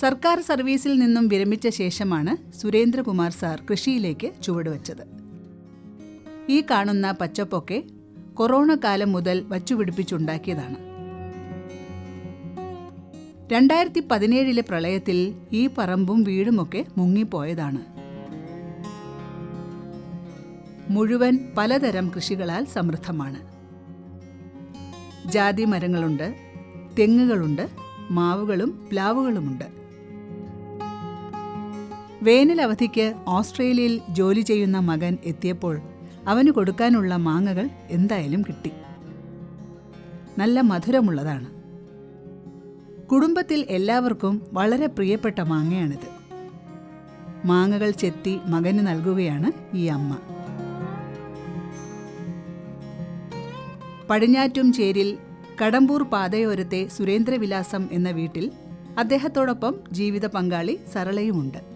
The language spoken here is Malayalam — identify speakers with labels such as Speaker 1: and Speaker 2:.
Speaker 1: സർക്കാർ സർവീസിൽ നിന്നും വിരമിച്ച ശേഷമാണ് സുരേന്ദ്രകുമാർ സാർ കൃഷിയിലേക്ക് ചുവടുവച്ചത്. ഈ കാണുന്ന പച്ചപ്പൊക്കെ കൊറോണ കാലം മുതൽ വച്ചുപിടിപ്പിച്ചുണ്ടാക്കിയതാണ്. 2017 പ്രളയത്തിൽ ഈ പറമ്പും വീടുമൊക്കെ മുങ്ങിപ്പോയതാണ്. മുഴുവൻ പലതരം കൃഷികളാൽ സമൃദ്ധമാണ്. ജാതി മരങ്ങളുണ്ട്, തെങ്ങുകളുണ്ട്, മാവുകളും പ്ലാവുകളുമുണ്ട്. വേനൽ അവധിക്ക് ഓസ്ട്രേലിയയിൽ ജോലി ചെയ്യുന്ന മകൻ എത്തിയപ്പോൾ അവന് കൊടുക്കാനുള്ള മാങ്ങകൾ എന്തായാലും കിട്ടി. നല്ല മധുരമുള്ളതാണ്. കുടുംബത്തിൽ എല്ലാവർക്കും വളരെ പ്രിയപ്പെട്ട മാങ്ങയാണിത്. മാങ്ങകൾ ചെത്തി മകന് നൽകുകയാണ് ഈ അമ്മ. പടിഞ്ഞാറ്റുംചേരിൽ കടമ്പൂർ പാതയോരത്തെ സുരേന്ദ്രവിലാസം എന്ന വീട്ടിൽ അദ്ദേഹത്തോടൊപ്പം ജീവിത പങ്കാളി സരളയുമുണ്ട്.